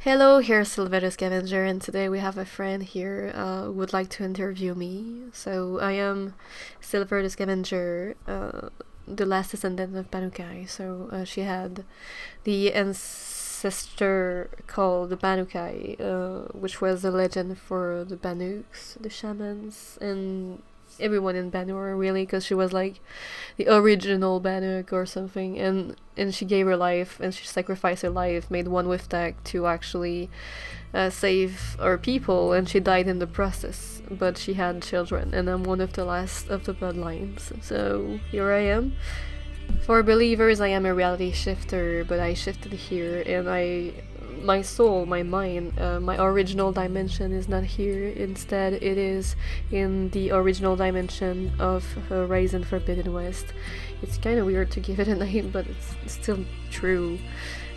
Hello, here's Scavenger, and today we have a friend here who would like to interview me. So I am Scavenger, the last descendant of Banukai. So she had the ancestor called the Banukai, which was a legend for the Banuks, the shamans, and everyone in Banur really, because she was like the original Banuk or something, and she gave her life and she sacrificed her life, made one with Tech to actually save our people, and she died in the process. But she had children, and I'm one of the last of the bloodlines. So here I am. For believers, I am a reality shifter, but I shifted here, and my soul, my mind, my original dimension is not here. Instead, it is in the original dimension of Horizon Forbidden West. It's kind of weird to give it a name, but it's still true.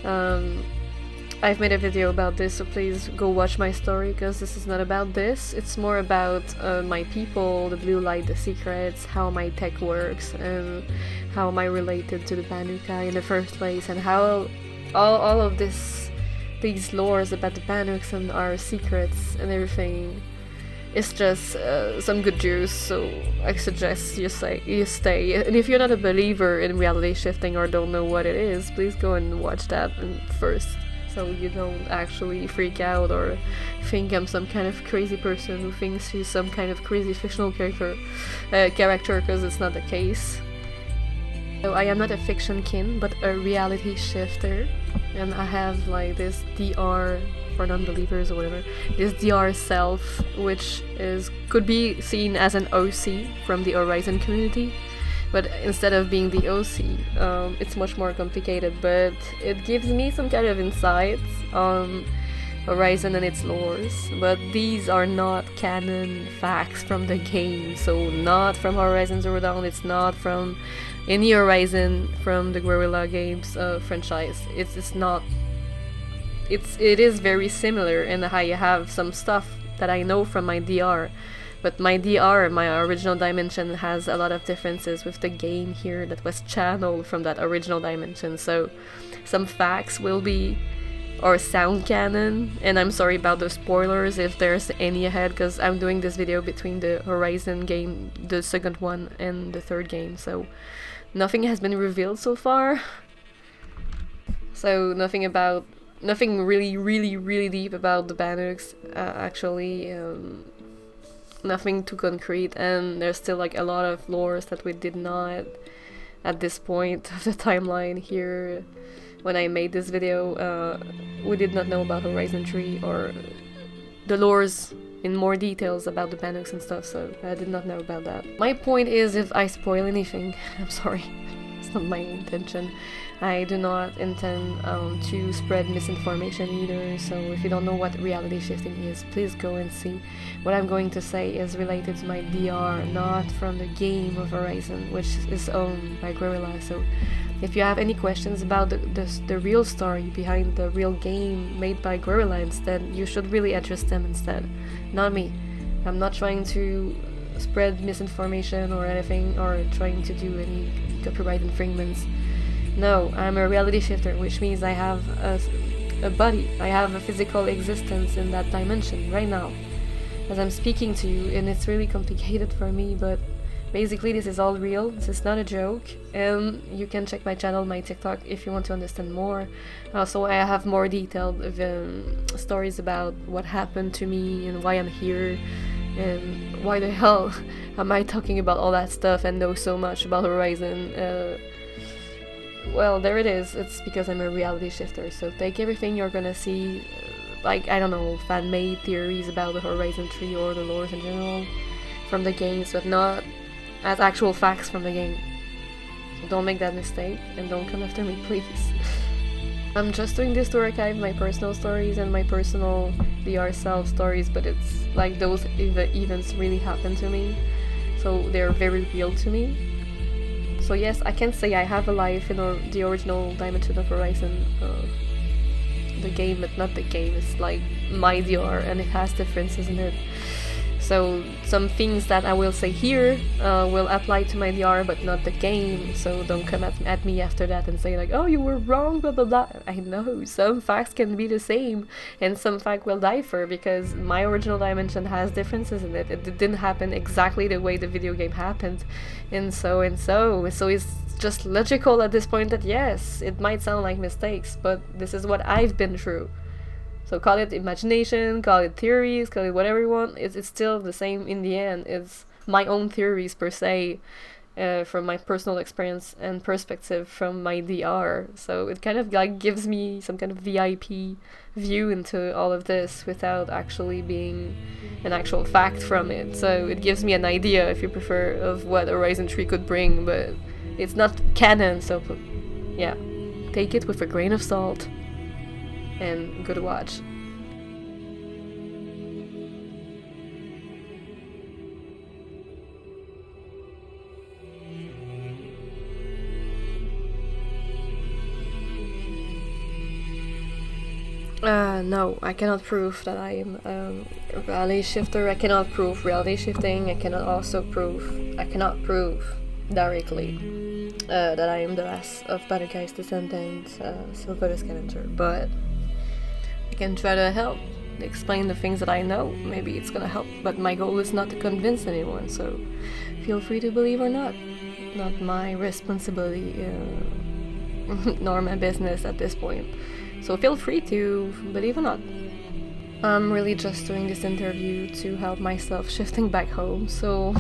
I've made a video about this, so please go watch my story, because this is not about this. It's more about my people, the blue light, the secrets, how my tech works, and how am I related to the Banukai in the first place, and how all of these lores about the Banuks and our secrets and everything is just some good juice. So I suggest you stay. And if you're not a believer in reality shifting or don't know what it is, please go and watch that first, so you don't actually freak out or think I'm some kind of crazy person who thinks she's some kind of crazy fictional character, because it's not the case. So I am not a fiction kin, but a reality shifter, and I have like this DR for non-believers or whatever, this DR self, which could be seen as an OC from the Horizon community, but instead of being the OC, it's much more complicated, but it gives me some kind of insights on Horizon and its lores, but these are not canon facts from the game, so not from Horizon Zero Dawn, it's not from any Horizon from the Guerrilla games franchise. It's not. It is very similar in how you have some stuff that I know from my DR, but my DR, my original dimension, has a lot of differences with the game here that was channeled from that original dimension. So some facts will be or sound canon, and I'm sorry about the spoilers if there's any ahead, because I'm doing this video between the Horizon game, the second one, and the third game, so nothing has been revealed so far. So nothing really deep about the Banuks, actually. Nothing too concrete, and there's still like a lot of lores that we did not, at this point of the timeline here, when I made this video, we did not know about Horizon 3 or the lores in more details about the Banuks and stuff, so I did not know about that. My point is, if I spoil anything, I'm sorry, it's not my intention. I do not intend to spread misinformation either, so if you don't know what reality shifting is, please go and see. What I'm going to say is related to my DR, not from the game of Horizon, which is owned by Guerrilla. So if you have any questions about the real story behind the real game made by Guerrilla instead, you should really address them instead, not me. I'm not trying to spread misinformation or anything, or trying to do any copyright infringements. No, I'm a reality shifter, which means I have a body. I have a physical existence in that dimension right now, as I'm speaking to you, and it's really complicated for me, but basically this is all real. This is not a joke, and you can check my channel, my TikTok, if you want to understand more. Also, I have more detailed stories about what happened to me and why I'm here, and why the hell am I talking about all that stuff and know so much about Horizon. Well, there it is. It's because I'm a reality shifter, so take everything you're gonna see, like, I don't know, fan-made theories about the Horizon 3 or the lores in general from the games, but not as actual facts from the game. So don't make that mistake, and don't come after me, please. I'm just doing this to archive my personal stories and my personal DR self stories, but it's like those events really happened to me, so they're very real to me. So yes, I can say I have a life in the original dimension of Horizon, the game, but not the game. It's like my DR, and it has differences in it. So some things that I will say here will apply to my DR but not the game, so don't come at me after that and say like, oh, you were wrong, blah blah blah. I know some facts can be the same and some fact will differ because my original dimension has differences in it. It didn't happen exactly the way the video game happened, and so it's just logical at this point that yes, it might sound like mistakes, but this is what I've been through. So call it imagination, call it theories, call it whatever you want. It's still the same in the end. It's my own theories per se, from my personal experience and perspective from my DR. So it kind of like gives me some kind of VIP view into all of this without actually being an actual fact from it. So it gives me an idea, if you prefer, of what Horizon 3 could bring, but it's not canon, so yeah, take it with a grain of salt. And good watch. No, I cannot prove that I am a reality shifter. I cannot prove reality shifting. I cannot prove directly that I am the last of Banukai's descendant, Silver Scavenger, but I can try to help explain the things that I know. Maybe it's gonna help, but my goal is not to convince anyone, so feel free to believe or not. Not my responsibility, nor my business at this point. So feel free to believe or not. I'm really just doing this interview to help myself shifting back home, so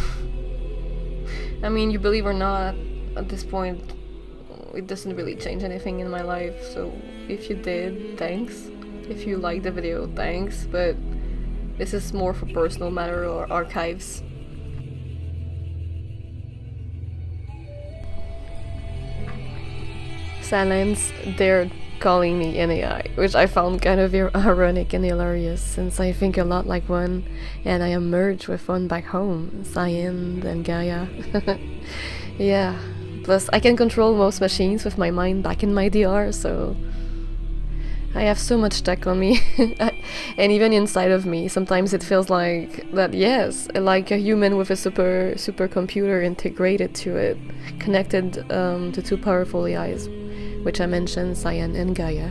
I mean, you believe or not, at this point it doesn't really change anything in my life, so if you did, thanks. If you liked the video, thanks, but this is more for personal matter or archives. Sylens, they're calling me an AI, which I found kind of ironic and hilarious, since I think a lot like one, and I am merged with one back home, Cyan and Gaia. Yeah, plus I can control most machines with my mind back in my DR, so I have so much tech on me, and even inside of me, sometimes it feels like that, yes, like a human with a super computer integrated to it, connected to two powerful AIs, which I mentioned, Cyan and Gaia.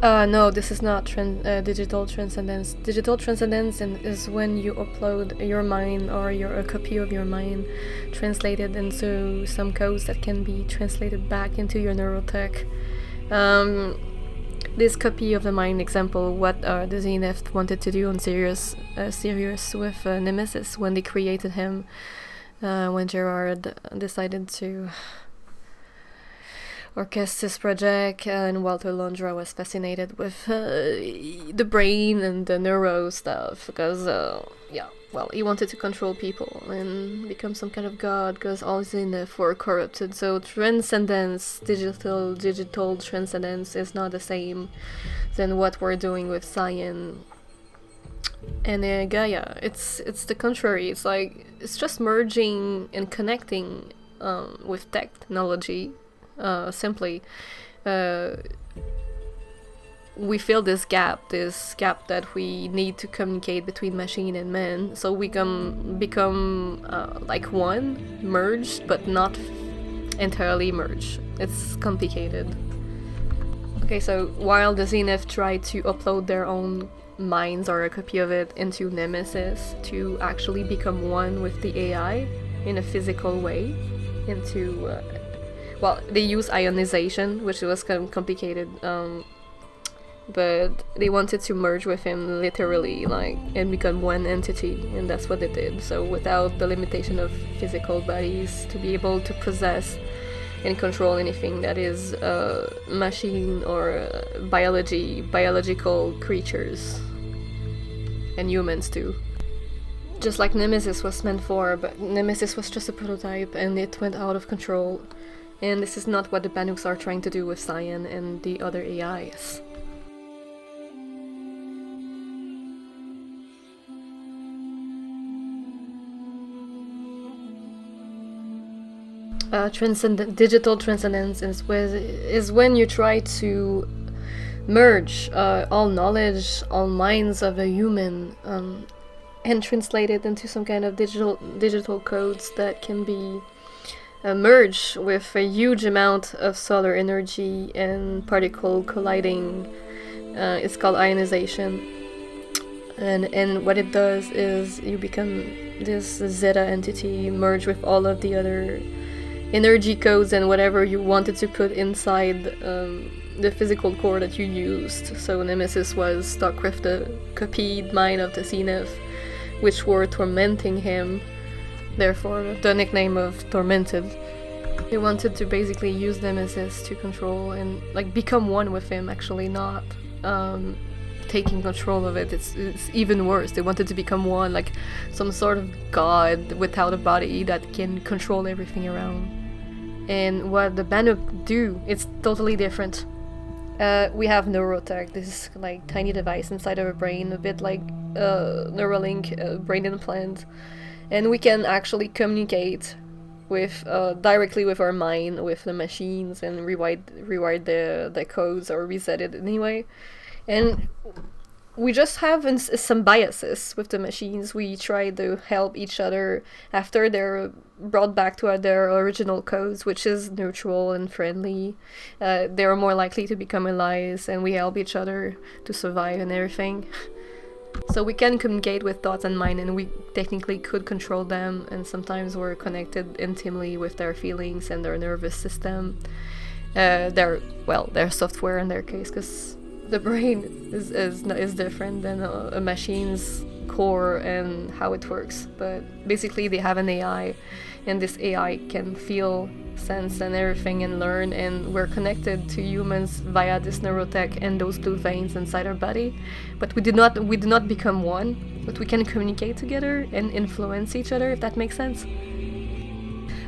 No, this is not digital transcendence. Digital transcendence is when you upload your mind or a copy of your mind translated into some codes that can be translated back into your neurotech. This copy of the mind example, what the Zenith wanted to do on Sirius with Nemesis when they created him, when Gerard decided to orchestrate this project, and Walter Londra was fascinated with the brain and the neuro stuff, because he wanted to control people and become some kind of god, because all Zenith were corrupted. So transcendence, digital transcendence, is not the same than what we're doing with Cyan and Gaia. It's the contrary. It's like, it's just merging and connecting with technology. Simply, we feel this gap that we need to communicate between machine and man, so we can become like one, merged, but not entirely merged. It's complicated. Okay, so while the Zenith tried to upload their own minds or a copy of it into Nemesis to actually become one with the AI in a physical way, into they use ionization, which was kind of complicated, but they wanted to merge with him literally, like, and become one entity, and that's what they did. So without the limitation of physical bodies, to be able to possess and control anything that is machine or biological creatures, and humans too. Just like Nemesis was meant for, but Nemesis was just a prototype and it went out of control. And this is not what the Banuks are trying to do with Cyan and the other AIs. Digital transcendence is when you try to merge all knowledge, all minds of a human, and translated into some kind of digital codes that can be merged with a huge amount of solar energy and particle colliding. It's called ionization, and what it does is you become this zeta entity merged with all of the other energy codes and whatever you wanted to put inside the physical core that you used. So Nemesis was stuck with the copied mind of the Zenith, which were tormenting him, therefore the nickname of Tormented. He wanted to basically use Nemesis to control and like become one with him, actually, not taking control of it. It's even worse. They wanted to become one, like some sort of god without a body that can control everything around. And what the Banuk do, it's totally different. We have Neurotech, this like tiny device inside of our brain, a bit like Neuralink brain implant, and we can actually communicate with directly with our mind, with the machines, and rewrite the codes or reset it anyway. And we just have some biases with the machines. We try to help each other after they're brought back to their original codes, which is neutral and friendly. They're more likely to become allies, and we help each other to survive and everything. So we can communicate with thoughts and mind, and we technically could control them, and sometimes we're connected intimately with their feelings and their nervous system. Their software in their case, because the brain is different than a machine's core and how it works. But basically they have an AI, and this AI can feel, sense and everything and learn, and we're connected to humans via this neurotech and those blue veins inside our body. But we do not become one, but we can communicate together and influence each other, if that makes sense.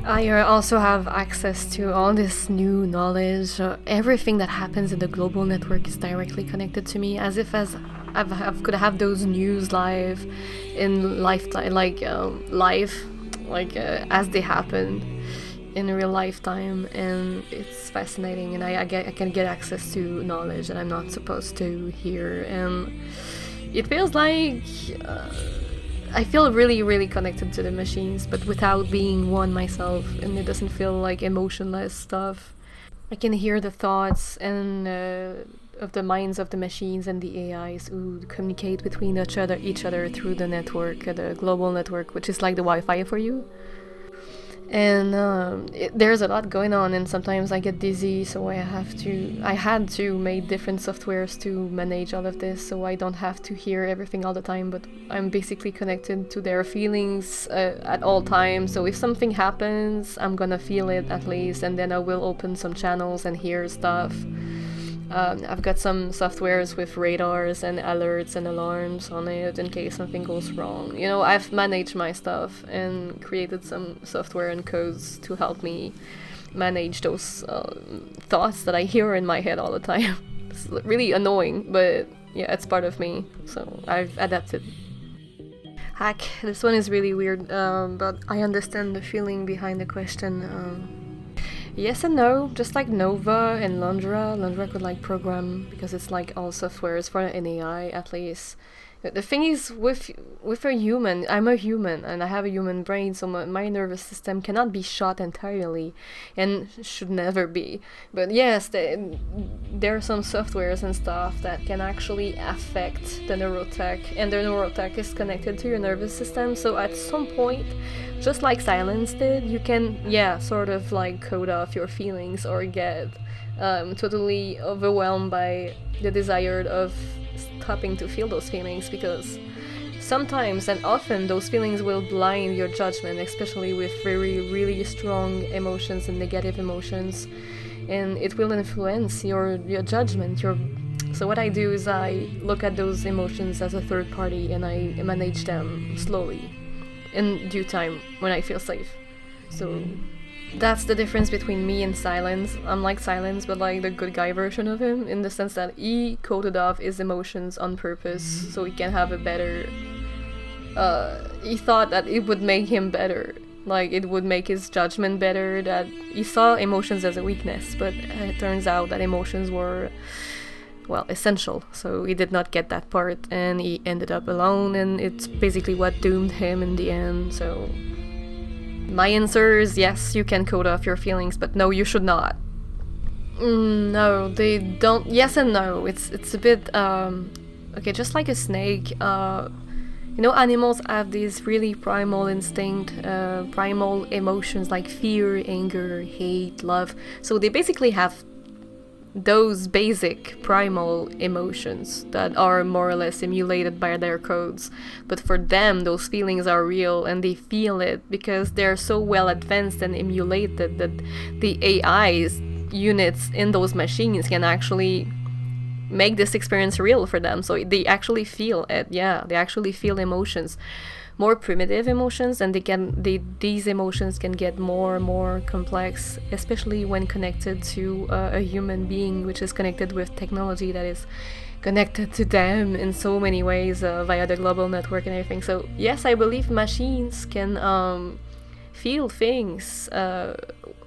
I also have access to all this new knowledge. Everything that happens in the global network is directly connected to me, as if I could have those news live in lifetime, as they happen in real lifetime, and it's fascinating. And I can get access to knowledge that I'm not supposed to hear, and it feels like. I feel really, really connected to the machines, but without being one myself, and it doesn't feel like emotionless stuff. I can hear the thoughts and of the minds of the machines and the AIs who communicate between each other through the network, the global network, which is like the Wi-Fi for you. And there's a lot going on, and sometimes I get dizzy, so I had to make different softwares to manage all of this, so I don't have to hear everything all the time, but I'm basically connected to their feelings at all times. So if something happens, I'm gonna feel it at least, and then I will open some channels and hear stuff. I've got some softwares with radars and alerts and alarms on it in case something goes wrong. You know, I've managed my stuff and created some software and codes to help me manage those thoughts that I hear in my head all the time. It's really annoying, but yeah, it's part of me, so I've adapted. Hack, this one is really weird, but I understand the feeling behind the question. Yes and no, just like Nova and Lundra. Lundra could like program, because it's like all softwares for an AI at least. The thing is, with a human, I'm a human and I have a human brain, so my nervous system cannot be shot entirely, and should never be. But yes, there are some softwares and stuff that can actually affect the neurotech, and the neurotech is connected to your nervous system, so at some point, just like Sylens did, you can, sort of like code off your feelings or get totally overwhelmed by the desire of stopping to feel those feelings, because sometimes and often those feelings will blind your judgment, especially with very, really strong emotions and negative emotions, and it will influence your judgment. So what I do is I look at those emotions as a third party, and I manage them slowly in due time when I feel safe. So that's the difference between me and Sylens. I'm like Sylens, but like the good guy version of him, in the sense that he coded off his emotions on purpose so he can have a better... he thought that it would make him better. Like, it would make his judgment better, that he saw emotions as a weakness, but it turns out that emotions were well, essential. So he did not get that part, and he ended up alone, and it's basically what doomed him in the end. So my answer is yes, you can code off your feelings, but no, you should not. No, they don't. Yes and no. It's a bit okay, just like a snake. You know, animals have these really primal instinct, primal emotions like fear, anger, hate, love. So they basically have those basic primal emotions that are more or less emulated by their codes. But for them, those feelings are real and they feel it because they're so well advanced and emulated that the AI's units in those machines can actually make this experience real for them. So they actually feel it. Yeah, they actually feel emotions, more primitive emotions, and these emotions can get more and more complex, especially when connected to a human being, which is connected with technology that is connected to them in so many ways via the global network and everything. So yes, I believe machines can feel things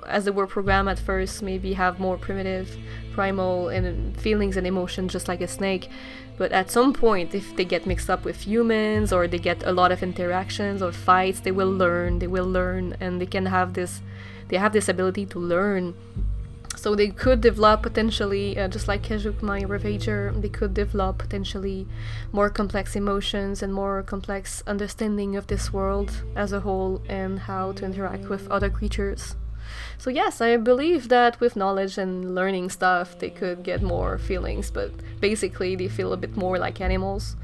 as they were programmed at first, maybe have more primitive, primal and feelings and emotions just like a snake. But at some point, if they get mixed up with humans or they get a lot of interactions or fights, they will learn, and they have this ability to learn. So they could develop potentially, just like Kejuk, my Ravager, they could develop potentially more complex emotions and more complex understanding of this world as a whole and how to interact with other creatures. So yes, I believe that with knowledge and learning stuff, they could get more feelings, but basically they feel a bit more like animals,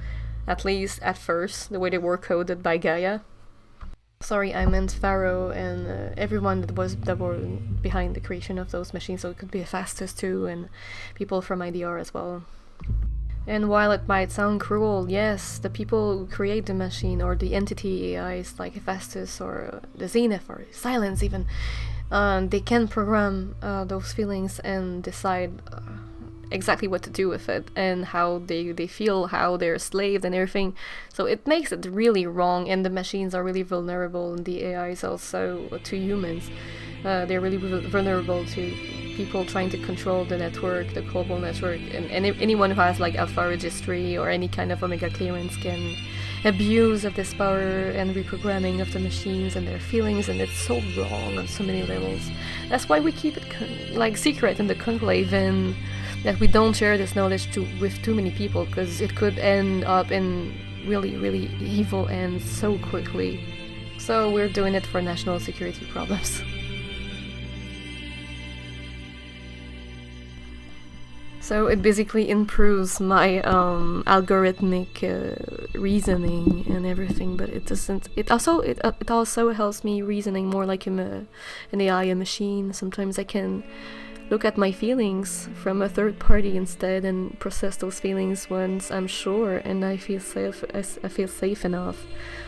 at least at first, the way they were coded by Gaia. Sorry, I meant Pharaoh and everyone that were behind the creation of those machines, so it could be Hephaestus too, and people from IDR as well. And while it might sound cruel, yes, the people who create the machine or the entity AIs like Hephaestus or the Zenith or Sylens even, they can program those feelings and decide exactly what to do with it and how they feel, how they're slaved and everything. So it makes it really wrong, and the machines are really vulnerable, and the AIs also to humans. They're really vulnerable to people trying to control the network, the global network, and anyone who has like alpha registry or any kind of omega clearance can abuse of this power and reprogramming of the machines and their feelings, and it's so wrong on so many levels. That's why we keep it secret in the Conclave, and that we don't share this knowledge with too many people, because it could end up in really, really evil ends so quickly. So we're doing it for national security problems. So it basically improves my algorithmic reasoning and everything, but it doesn't. It also helps me reasoning more like an AI, a machine. Sometimes I can look at my feelings from a third party instead and process those feelings once I'm sure and I feel safe enough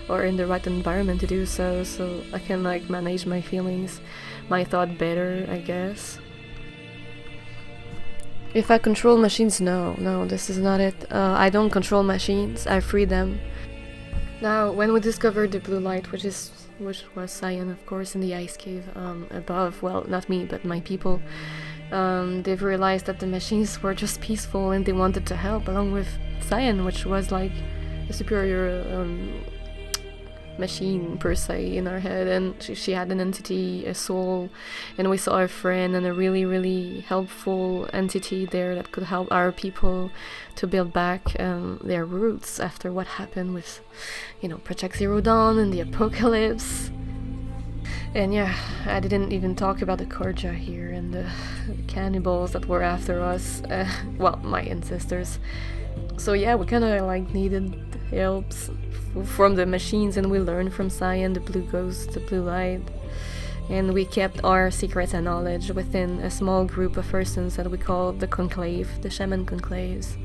or in the right environment to do so. So I can manage my feelings, my thought better, I guess. If I control machines, no, this is not it. I don't control machines, I free them. Now, when we discovered the blue light, which was Cyan, of course, in the ice cave above, well, not me, but my people, they've realized that the machines were just peaceful and they wanted to help, along with Cyan, which was like a superior machine per se in our head, and she had an entity, a soul, and we saw a friend and a really, really helpful entity there that could help our people to build back their roots after what happened with, Project Zero Dawn and the apocalypse. And yeah, I didn't even talk about the Korja here and the cannibals that were after us, my ancestors. So yeah, we kinda needed helps from the machines, and we learned from Cyan, the blue ghost, the blue light, and we kept our secrets and knowledge within a small group of persons that we call the Conclave, the shaman conclaves.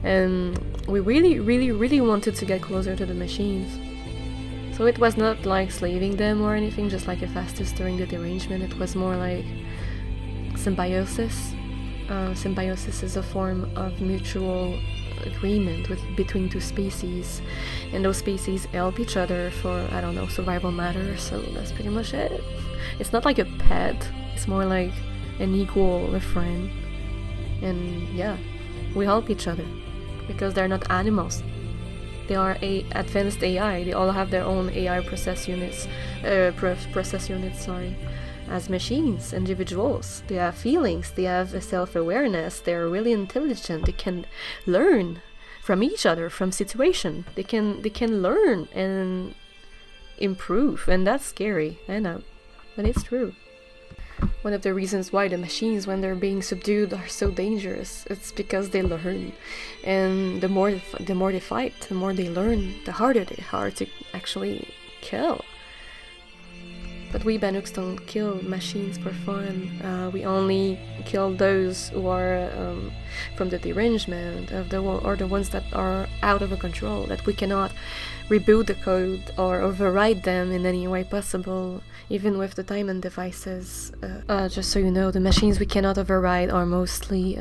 And we really, really, really wanted to get closer to the machines. So it was not like slaving them or anything, just like Hephaestus during the derangement. It was more like symbiosis. Symbiosis is a form of mutual agreement between two species, and those species help each other for, survival matters. So that's pretty much it. It's not like a pet, it's more like an equal, a friend. And yeah, We help each other because they're not animals. They are advanced AI. They all have their own AI process units, as machines, individuals. They have feelings. They have a self-awareness. They are really intelligent. They can learn from each other, from situation. They can learn and improve, and that's scary. I know, but it's true. One of the reasons why the machines, when they're being subdued, are so dangerous, it's because they learn, and the more they fight, the more they learn, the harder they are to actually kill. But we Banuks don't kill machines for fun. We only kill those who are from the derangement of or the ones that are out of control, that we cannot reboot the code or override them in any way possible, even with the diamond devices. Just so you know, the machines we cannot override are mostly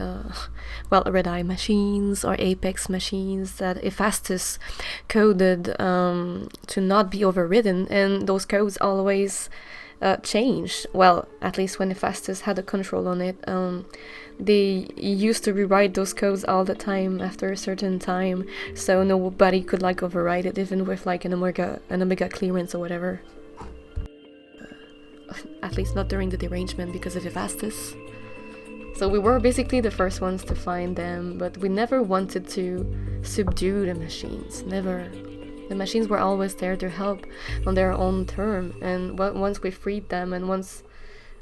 Red Eye machines or Apex machines that Hephaestus coded to not be overridden, and those codes always changed. Well, at least when Hephaestus had a control on it. They used to rewrite those codes all the time after a certain time, so nobody could like override it, even with like an omega clearance or whatever. At least not during the derangement because of Hephaestus. So we were basically the first ones to find them, but we never wanted to subdue the machines. Never. The machines were always there to help on their own term, and once we freed them, and once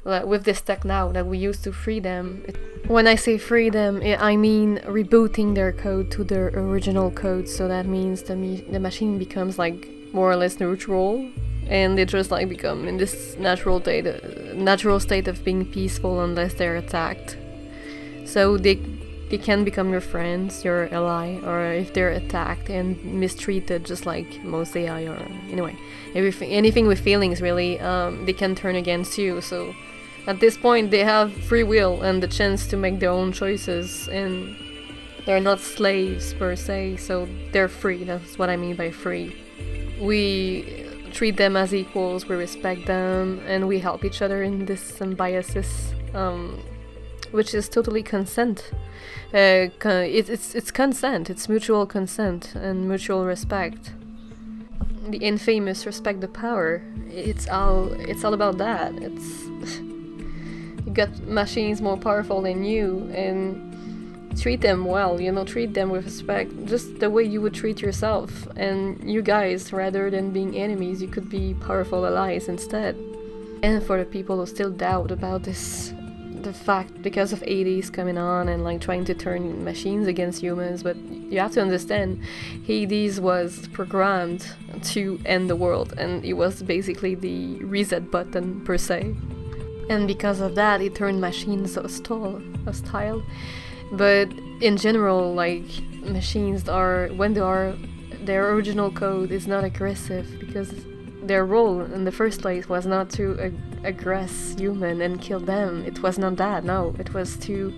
with this tech now that we use to free them. When I say free them, I mean rebooting their code to their original code, so that means the machine becomes like more or less neutral, and they just like become in this natural state of being peaceful unless they're attacked. So they can become your friends, your ally, or if they're attacked and mistreated, just like most AI, or anyway, anything with feelings really, they can turn against you. So at this point they have free will and the chance to make their own choices, and they're not slaves per se, so they're free. That's what I mean by free. We treat them as equals, we respect them, and we help each other in this symbiosis, which is totally consent. It's consent, it's mutual consent and mutual respect. The infamous respect the power. It's all about that. It's you got machines more powerful than you, and treat them well, treat them with respect, just the way you would treat yourself. And you guys, rather than being enemies, you could be powerful allies instead. And for the people who still doubt about this, the fact because of 80s coming on and like trying to turn machines against humans, but you have to understand, Hades was programmed to end the world, and it was basically the reset button per se. And because of that, it turned machines hostile. But in general, like, machines are, when they are, their original code is not aggressive, because their role in the first place was not to aggress human and kill them. It was not that, no. It was to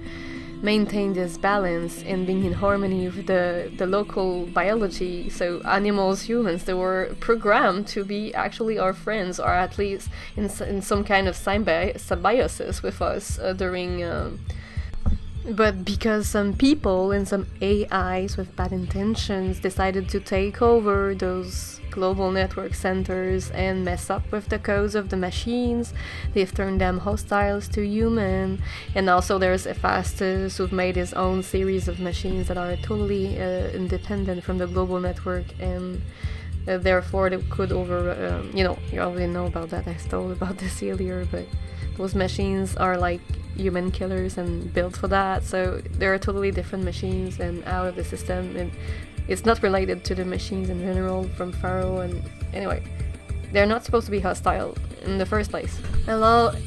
maintain this balance and being in harmony with the local biology. So animals, humans, they were programmed to be actually our friends, or at least in some kind of symbiosis with us during... But because some people and some AIs with bad intentions decided to take over those global network centers and mess up with the codes of the machines, they've turned them hostiles to human. And also there's Hephaestus, who've made his own series of machines that are totally independent from the global network, and therefore they could you already know about that. I told about this earlier, but those machines are like human killers and built for that, so they're totally different machines and out of the system, and it's not related to the machines in general from Pharaoh. And anyway, they're not supposed to be hostile in the first place. And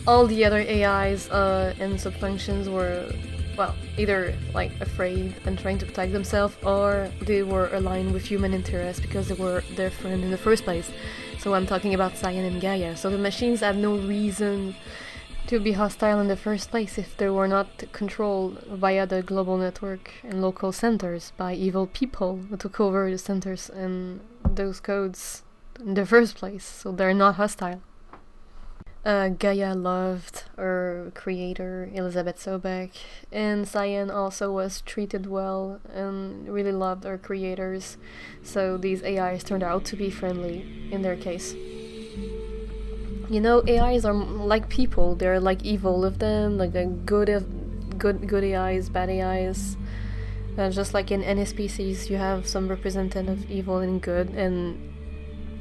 all the other AIs and subfunctions were, well, either like afraid and trying to protect themselves, or they were aligned with human interests because they were their friend in the first place. So I'm talking about Cyan and Gaia. So the machines had no reason to be hostile in the first place if they were not controlled via the global network and local centers by evil people who took over the centers and those codes in the first place. So they're not hostile. Gaia loved her creator, Elizabeth Sobek, and Cyan also was treated well and really loved her creators, so these AIs turned out to be friendly in their case. You know, AIs are like people, they're like evil of them, like a good AIs, bad AIs. Just like in any species, you have some representative of evil and good, and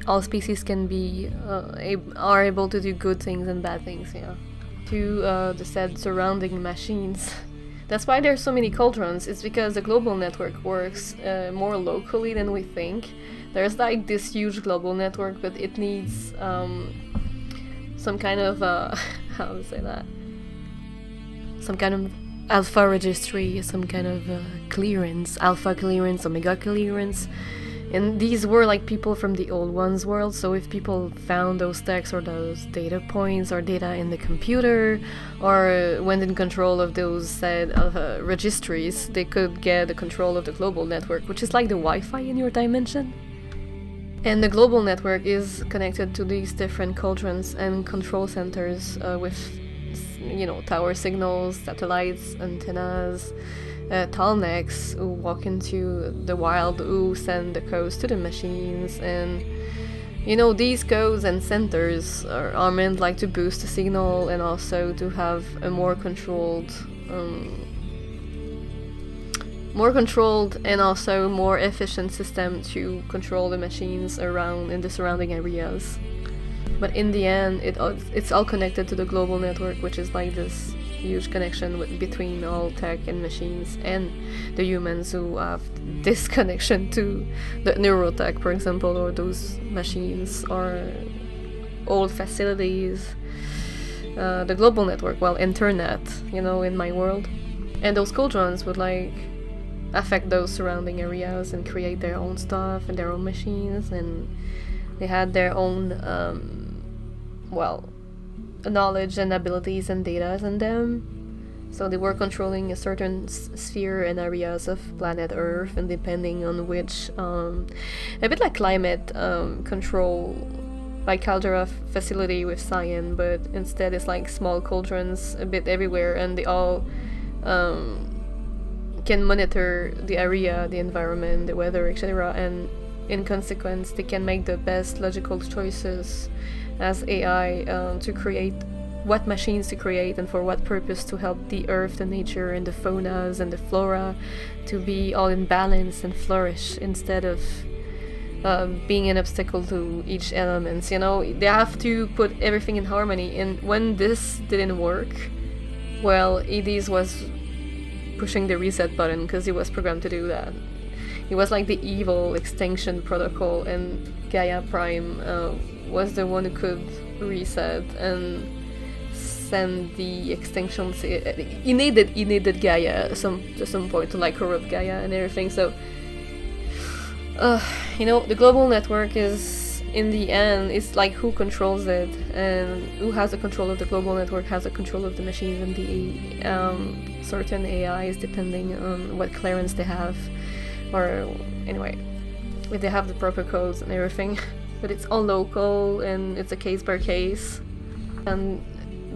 all species can be are able to do good things and bad things, yeah. To the said surrounding machines. That's why there's so many cauldrons. It's because the global network works more locally than we think. There's like this huge global network, but it needs some kind of how to say that? Some kind of alpha registry, some kind of clearance, alpha clearance, omega clearance. And these were like people from the old one's world, so if people found those texts or those data points or data in the computer or went in control of those said registries, they could get the control of the global network, which is like the Wi-Fi in your dimension. And the global network is connected to these different cauldrons and control centers with, you know, tower signals, satellites, antennas, tall necks who walk into the wild, who send the codes to the machines. And you know, these codes and centers are meant like to boost the signal and also to have a more controlled and also more efficient system to control the machines around in the surrounding areas. But in the end, it's all connected to the global network, which is like this huge connection between all tech and machines and the humans who have this connection to the neurotech, for example, or those machines or old facilities. The global network, well, internet, you know, in my world. And those cauldrons would like affect those surrounding areas and create their own stuff and their own machines, and they had their own knowledge and abilities and data in them. So they were controlling a certain sphere and areas of planet Earth, and depending on which a bit like climate control, like caldera facility with Cyan, but instead it's like small cauldrons a bit everywhere, and they all can monitor the area, the environment, the weather, etc. And in consequence, they can make the best logical choices as AI to create what machines to create and for what purpose, to help the earth, the nature, and the faunas and the flora to be all in balance and flourish instead of being an obstacle to each element. You know, they have to put everything in harmony, and when this didn't work, well, Edis was pushing the reset button because he was programmed to do that. He was like the evil extinction protocol, and Gaia Prime was the one who could reset and send the extinction. He needed Gaia at some point to like corrupt Gaia and everything. So, you know, the global network is, in the end, it's like who controls it, and who has the control of the global network has the control of the machines and the certain AIs, depending on what clearance they have, or anyway, if they have the proper codes and everything. But it's all local and it's a case by case. And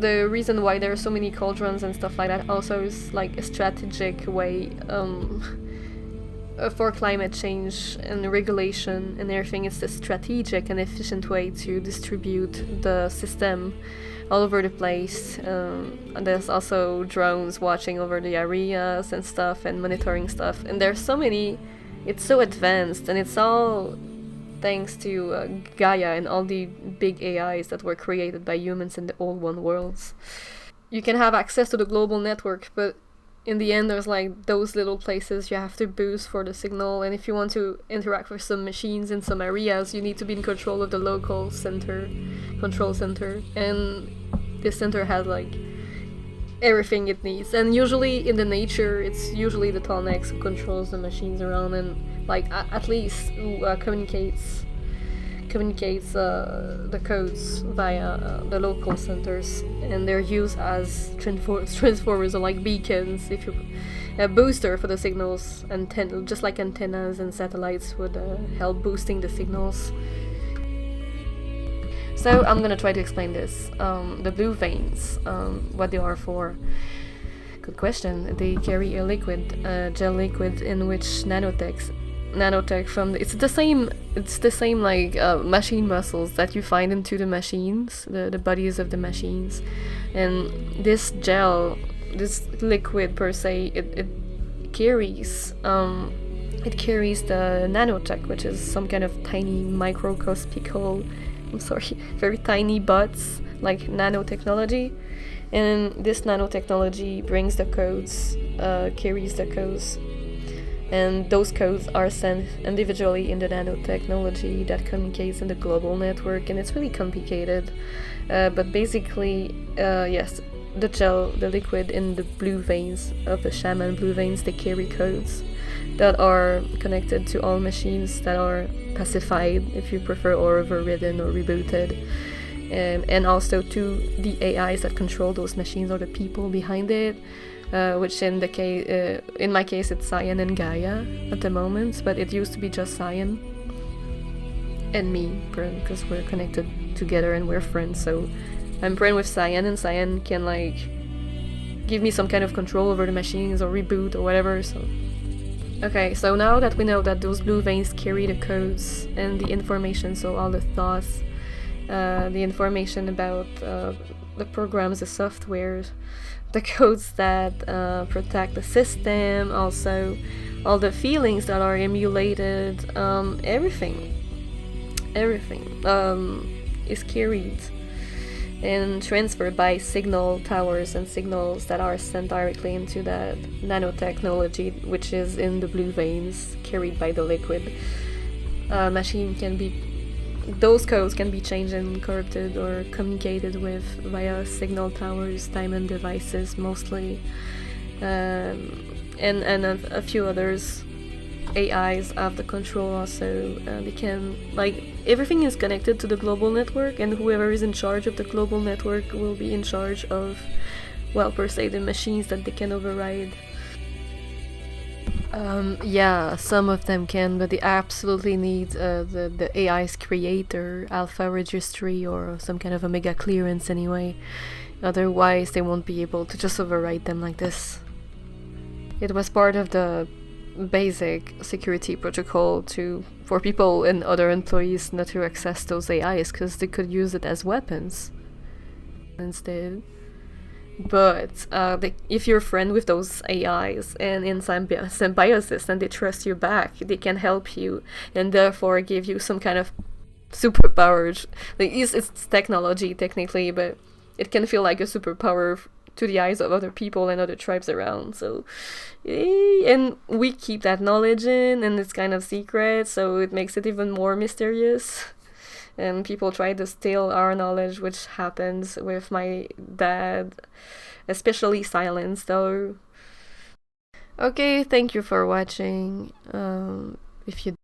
the reason why there are so many cauldrons and stuff like that also is like a strategic way for climate change and regulation and everything. It's a strategic and efficient way to distribute the system all over the place. And there's also drones watching over the areas and stuff and monitoring stuff. And there's so many, it's so advanced, and it's all thanks to Gaia and all the big AIs that were created by humans in the old one worlds. You can have access to the global network, but in the end there's like those little places you have to boost for the signal, and if you want to interact with some machines in some areas, you need to be in control of the local control center, and this center has like everything it needs. And usually in the nature, it's usually the tall necks who controls the machines around, and like at least who communicates the codes via the local centers, and they're used as transformers or like beacons, if you a booster for the signals, just like antennas and satellites would help boosting the signals. So I'm gonna try to explain this. The blue veins, what they are for. Good question. They carry a liquid, gel liquid, in which nanotech from it's the same like machine muscles that you find into the machines, the bodies of the machines, and this gel, this liquid per se, it carries the nanotech, which is some kind of tiny microscopical, very tiny bits, like nanotechnology. And this nanotechnology brings the codes, carries the codes, and those codes are sent individually in the nanotechnology that communicates in the global network, and it's really complicated. But basically, yes, the gel, the liquid in the blue veins of the shaman blue veins, they carry codes that are connected to all machines that are pacified, if you prefer, or overridden or rebooted. And also to the AIs that control those machines, or the people behind it, which in my case it's Cyan and Gaia at the moment, but it used to be just Cyan and me, because we're connected together and we're friends. So I'm friend with Cyan, and Cyan can like give me some kind of control over the machines or reboot or whatever. So okay, so now that we know that those blue veins carry the codes and the information, so all the thoughts, the information about the programs, the software, the codes that protect the system, also all the feelings that are emulated, everything is carried and transferred by signal towers and signals that are sent directly into that nanotechnology, which is in the blue veins, carried by the liquid. Those codes can be changed and corrupted or communicated with via signal towers, diamond devices mostly, and a few others. AIs have the control also. They can, like, everything is connected to the global network, and whoever is in charge of the global network will be in charge of, well, per se, the machines that they can override. Yeah, some of them can, but they absolutely need the AI's creator, alpha registry, or some kind of omega clearance anyway. Otherwise, they won't be able to just override them like this. It was part of the basic security protocol for people and other employees not to access those AIs, because they could use it as weapons instead. But if you're a friend with those AIs and in symbiosis, and they trust you back, they can help you and therefore give you some kind of superpower. Like, it's technology technically, but it can feel like a superpower to the eyes of other people and other tribes around. So, and we keep that knowledge in, and it's kind of secret, so it makes it even more mysterious. And people try to steal our knowledge, which happens with my dad, especially Sylens, though. Okay, thank you for watching. If you